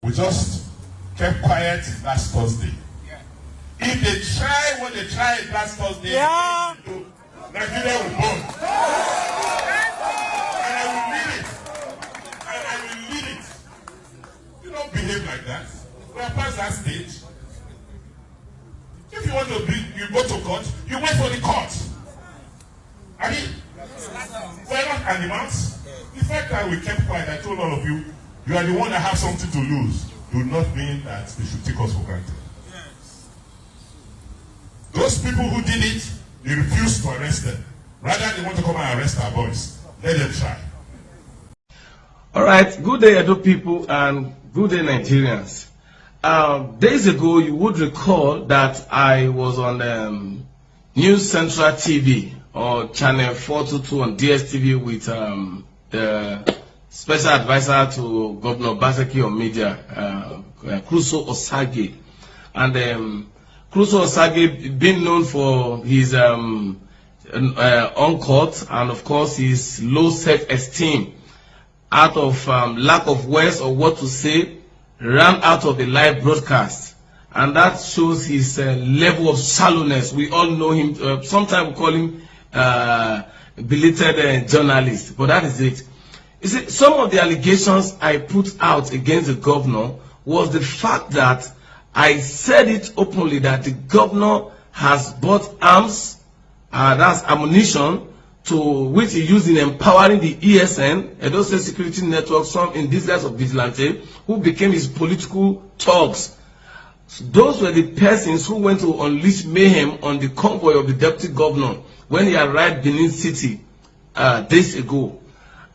We just kept quiet last Thursday. If they try what they tried last Thursday, Nigeria will burn. And I will lead it. And I will lead it. You don't behave like that. We are past that stage. If you want to you go to court, you wait for the court. I mean, we're not animals. The fact that we kept quiet, I told all of you, you are the one that have something to lose. Do not mean that they should take us for granted. Those people who did it, they refused to arrest them. Rather, they want to come and arrest our boys. Let them try. All right. Good day, Edo people, and good day, Nigerians. Days ago, you would recall that I was on News Central TV or Channel 422 on DSTV with the Special Advisor to Governor Obaseki on Media, Crusoe Osage. And Crusoe Osage being known for his uncut and of course his low self-esteem, out of lack of words or what to say, ran out of the live broadcast, and that shows his level of shallowness. We all know him. Sometimes we call him belated journalist, but that is it. You see, some of the allegations I put out against the governor was the fact that I said it openly that the governor has bought arms, that's ammunition, to which he used in empowering the ESN, Edo State Security Network, some in disguise of vigilante, who became his political thugs. So those were the persons who went to unleash mayhem on the convoy of the deputy governor when he arrived Benin City days ago.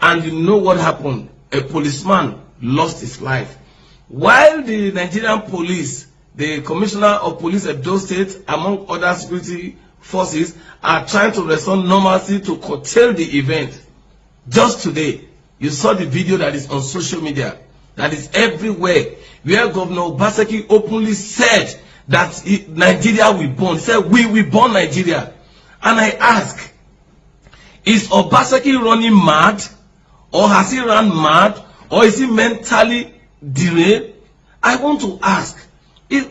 And you know what happened? A policeman lost his life. While the Nigerian police, the Commissioner of Police Edo State, among other security forces, are trying to restore normalcy to curtail the event. Just today, you saw the video that is on social media, that is everywhere, where Governor Obaseki openly said that Nigeria will burn. He said, we will burn Nigeria. And I ask, is Obaseki running mad? Or has he run mad? Or is he mentally derailed? I want to ask,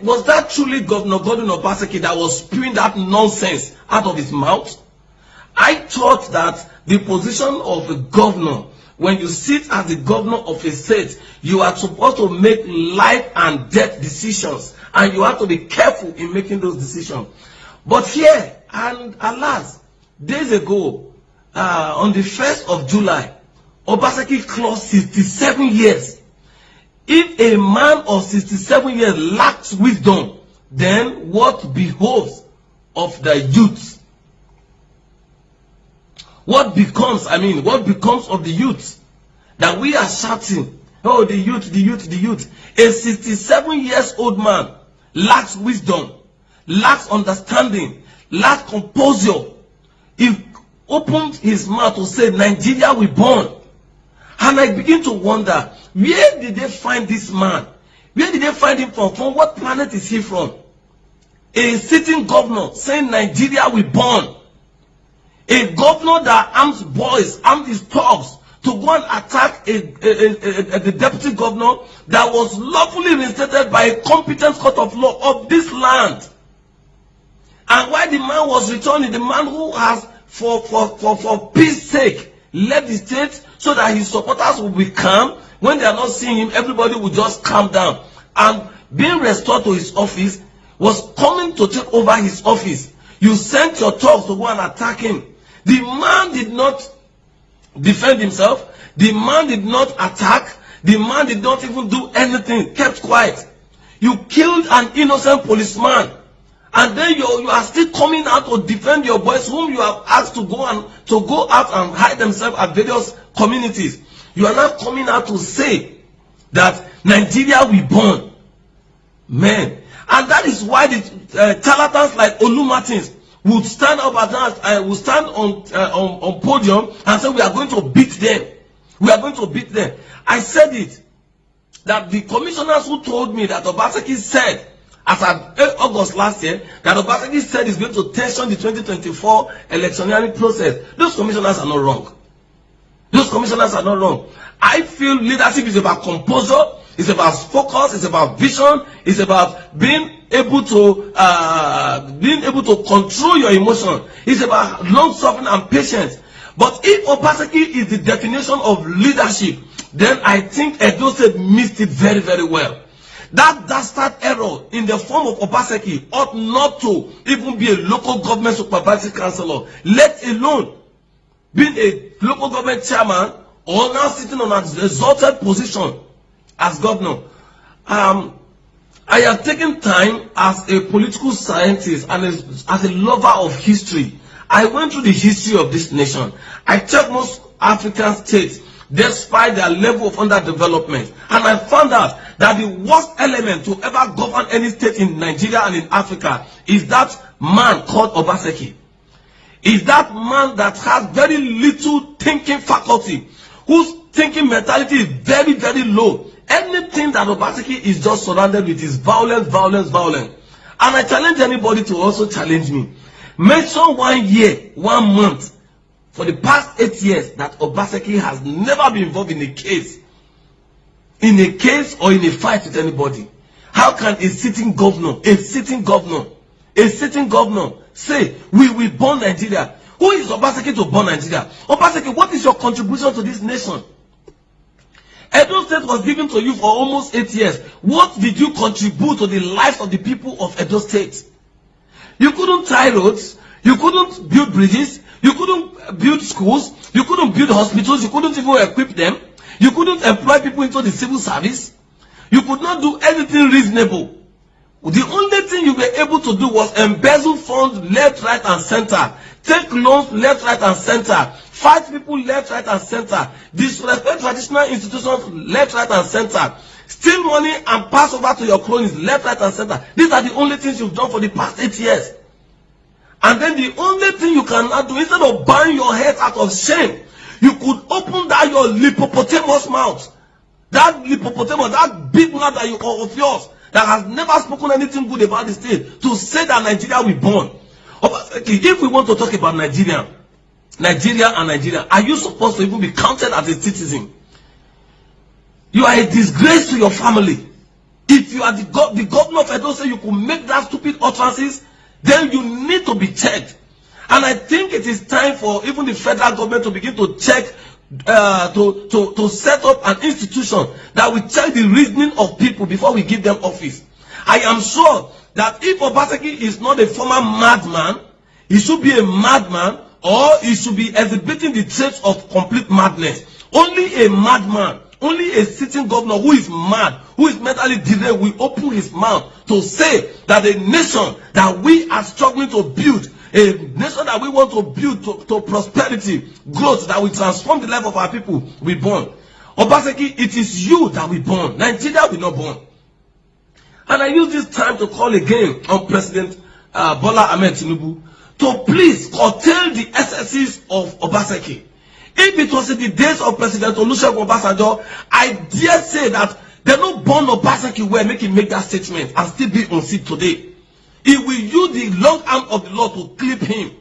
was that truly Governor Godwin Obaseki that was spewing that nonsense out of his mouth? I thought that the position of a governor, when you sit as the governor of a state, you are supposed to make life and death decisions, and you have to be careful in making those decisions. But here, and alas, days ago, on the 1st of July, Obaseki closed 67 years. If a man of 67 years lacks wisdom, then what behoves of the youth? What becomes of the youth? That we are shouting, oh, the youth, the youth, the youth. A 67-year-old man lacks wisdom, lacks understanding, lacks composure. He opened his mouth to say, Nigeria will burn. And I begin to wonder, where did they find this man? Where did they find him from? From what planet is he from? A sitting governor saying Nigeria will burn. A governor that arms boys, arms his thugs to go and attack the deputy governor that was lawfully reinstated by a competent court of law of this land. And while the man was returning, the man who has, for peace sake, left the state so that his supporters will be calm. When they are not seeing him, everybody will just calm down. And being restored to his office, was coming to take over his office. You sent your thugs to go and attack him. The man did not defend himself. The man did not attack. The man did not even do anything. Kept quiet. You killed an innocent policeman. And then you are still coming out to defend your boys whom you have asked to go out and hide themselves at various communities. You are now coming out to say that Nigeria will burn. Man. And that is why the charlatans like Olu Martins would stand up would stand on podium and say, we are going to beat them. We are going to beat them. I said it. That the commissioners who told me that Obaseki said, as of August last year, that Obaseki said is going to tension the 2024 electioneering process. Those commissioners are not wrong. Those commissioners are not wrong. I feel leadership is about composure. It's about focus. It's about vision. It's about being able to control your emotion. It's about long suffering and patience. But if Obaseki is the definition of leadership, then I think Edo State missed it very, very well. That dastard error in the form of Obaseki ought not to even be a local government supervisory councillor, let alone being a local government chairman or now sitting on an exalted position as governor. I have taken time as a political scientist and as a lover of history. I went through the history of this nation. I checked most African states despite their level of underdevelopment, and I found out that the worst element to ever govern any state in Nigeria and in Africa is that man called Obaseki. Is that man that has very little thinking faculty, whose thinking mentality is very, very low. Anything that Obaseki is just surrounded with is violence, violence, violence. And I challenge anybody to also challenge me. Mention 1 year, 1 month for the past 8 years that Obaseki has never been involved in a case or in a fight with anybody. How can a sitting governor say we will burn Nigeria? Who is Obaseki to burn Nigeria? Obaseki, what is your contribution to this nation? Edo State was given to you for almost 8 years. What did you contribute to the lives of the people of Edo State? You couldn't tie roads, you couldn't build bridges, you couldn't build schools, you couldn't build hospitals, you couldn't even equip them, you couldn't employ people into the civil service, you could not do anything reasonable. The only thing you were able to do was embezzle funds left, right, and center, take loans left, right, and center, fight people left, right, and center, disrespect traditional institutions left, right, and center, steal money and pass over to your cronies left, right, and center. These are the only things you've done for the past 8 years. And then the only thing you cannot do, instead of buying your head out of shame, you could open that your hippopotamus mouth, that hippopotamus, that big mouth that of yours, that has never spoken anything good about the state, to say that Nigeria will burn. If we want to talk about Nigeria, are you supposed to even be counted as a citizen? You are a disgrace to your family. If you are the governor of Edo State, you could make that stupid utterances, then you need to be checked. And I think it is time for even the federal government to begin to check, to set up an institution that will check the reasoning of people before we give them office. I am sure that if Obaseki is not a former madman, he should be a madman, or he should be exhibiting the traits of complete madness. Only a madman, only a sitting governor who is mad, who is mentally derailed, will open his mouth to say that a nation that we are struggling to build, a nation that we want to build to prosperity, growth, that will transform the life of our people, we born. Obaseki, it is you that we born. Nigeria will not born. And I use this time to call again on President Bola Ahmed Tinubu to please curtail the excesses of Obaseki. If it was in the days of President Olusegun Obasanjo, I dare say that they don't born Obaseki where make him make that statement and still be on seat today. He will use the long arm of the law to clip him.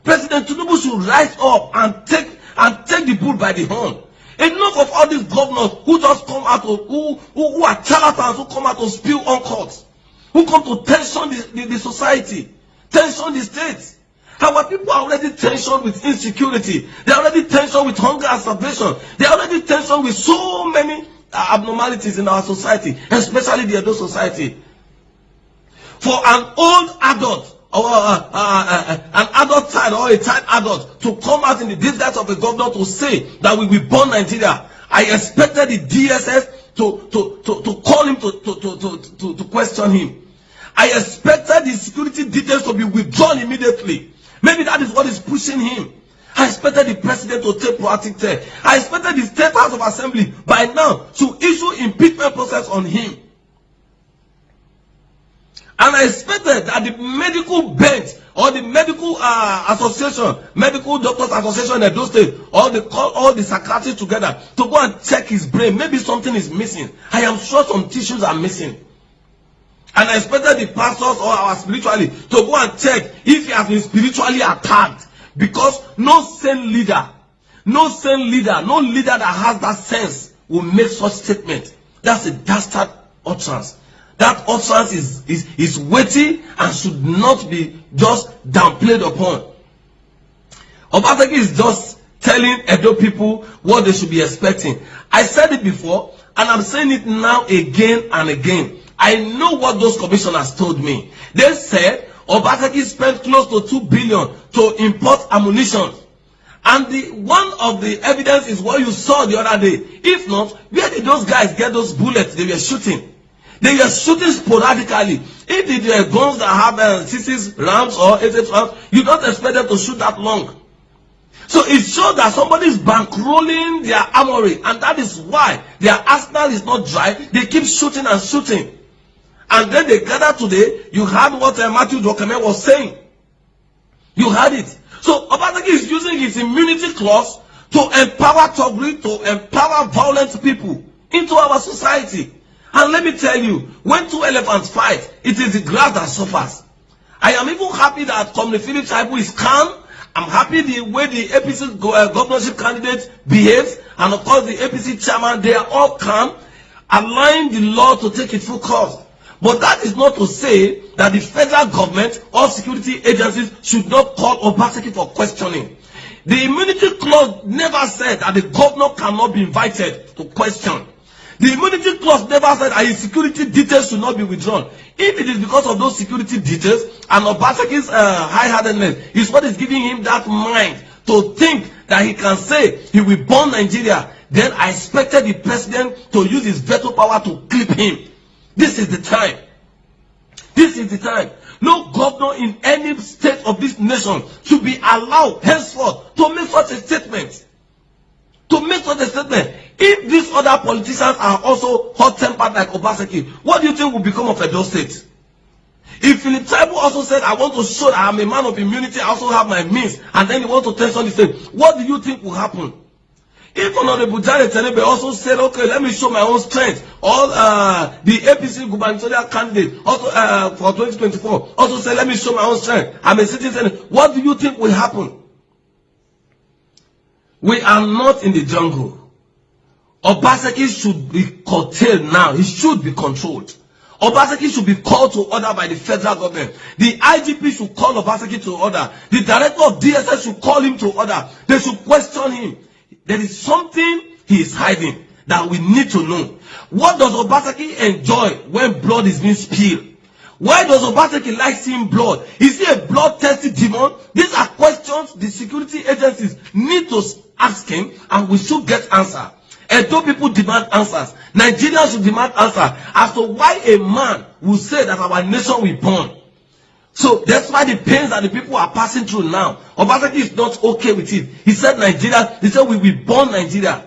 President Tinubu should rise up and take the bull by the horn. Enough of all these governors who just come out who are charlatans, who come out to spill on courts, who come to tension the society, tension the state. Our people are already tensioned with insecurity. They are already tensioned with hunger and starvation. They are already tensioned with so many abnormalities in our society, especially the Edo society. For an old adult or an adult child or a child adult to come out in the disguise of a governor to say that we will burn Nigeria, I expected the DSS to call him to question him. I expected the security details to be withdrawn immediately. Maybe that is what is pushing him. I expected the president to take proactive care. I expected the State House of Assembly by now to issue impeachment process on him. And I expected that the medical bench or the medical association, medical doctors association in Edo State, all the psychiatrists together to go and check his brain. Maybe something is missing. I am sure some tissues are missing. And I expected the pastors or our spirituality to go and check if he has been spiritually attacked. Because no sane leader, no leader that has that sense will make such statement. That's a dastard utterance. That utterance is weighty and should not be just downplayed upon. Obaseki is just telling Edo people what they should be expecting. I said it before, and I'm saying it now again and again. I know what those commissioners told me. They said Obaseki spent close to 2 billion to import ammunition. And one of the evidence is what you saw the other day. If not, where did those guys get those bullets they were shooting? They were shooting sporadically. If it were guns that have 6 rounds or 8 rounds, you don't expect them to shoot that long. So it shows that somebody is bankrolling their armory, and that is why their arsenal is not dry. They keep shooting and shooting. And then they gather today. You heard what Matthew Dokeme was saying. You heard it. So Obaseki is using his immunity clause to empower Togri, to empower violent people into our society. And let me tell you, when 2 elephants fight, it is the grass that suffers. I am even happy that Comrade Philip Chaibu is calm. I'm happy the way the APC governorship candidate behaves, and of course the APC chairman, they are all calm, allowing the law to take its full course. But that is not to say that the federal government or security agencies should not call Obaseki for questioning. The immunity clause never said that the governor cannot be invited to question. The immunity clause never said that his security details should not be withdrawn. If it is because of those security details and Obaseki's high-handedness is what is giving him that mind to think that he can say he will burn Nigeria, then I expected the president to use his veto power to clip him. This is the time. This is the time. No governor in any state of this nation should be allowed henceforth to make such a statement. To make such a statement. If these other politicians are also hot-tempered like Obaseki, what do you think will become of Edo State? If Philip Chaibu also said, I want to show that I'm a man of immunity, I also have my means, and then he wants to tension the state, what do you think will happen? If Honorable Jared Tenebe also said, okay, let me show my own strength, or the APC gubernatorial candidate also for 2024 also said, let me show my own strength, I'm a citizen, what do you think will happen? We are not in the jungle. Obaseki should be curtailed now. He should be controlled. Obaseki should be called to order by the federal government. The IGP should call Obaseki to order. The director of DSS should call him to order. They should question him. There is something he is hiding that we need to know. What does Obaseki enjoy when blood is being spilled? Why does Obaseki like seeing blood? Is he a bloodthirsty demon? These are questions the security agencies need to ask him, and we should get answer. Edo people demand answers. Nigerians should demand answers as to why a man will say that our nation will burn. So that's why the pains that the people are passing through now. Obaseki is not okay with it. He said Nigeria, he said we will burn Nigeria.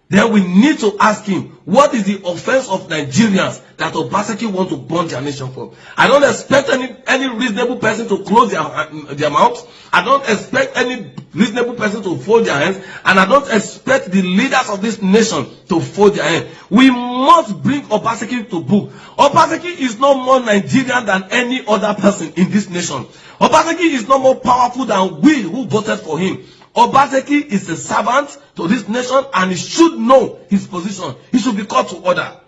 Then we need to ask him, what is the offense of Nigerians that Obaseki want to burn their nation for? I don't expect any reasonable person to close their mouth. I don't expect any reasonable person to fold their hands. And I don't expect the leaders of this nation to fold their hands. We must bring Obaseki to book. Obaseki is no more Nigerian than any other person in this nation. Obaseki is no more powerful than we who voted for him. Obaseki is a servant to this nation, and he should know his position. He should be called to order.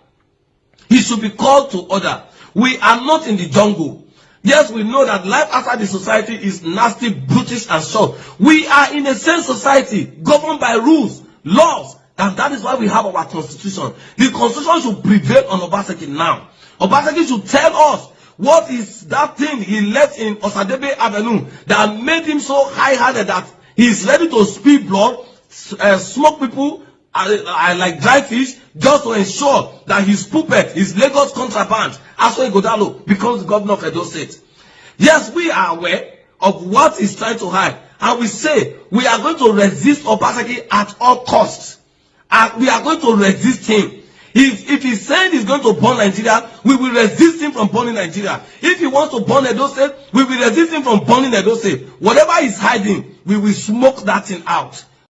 He should be called to order. We are not in the jungle. Yes, we know that life outside the society is nasty, brutish, and short. We are in a sane society, governed by rules, laws, and that is why we have our constitution. The constitution should prevail on Obaseki now. Obaseki should tell us what is that thing he left in Osadebe Avenue that made him so high-handed that he is ready to spill blood, smoke people like dry fish, just to ensure that his puppet, his Lagos contraband, Aso Igodalo, becomes the governor of Edo State. Yes, we are aware of what he's trying to hide. And we say we are going to resist Obaseki at all costs. And we are going to resist him. If he's saying he's going to burn Nigeria, we will resist him from burning Nigeria. If he wants to burn Edo State, we will resist him from burning Edo State. Whatever he's hiding, we will smoke that thing out.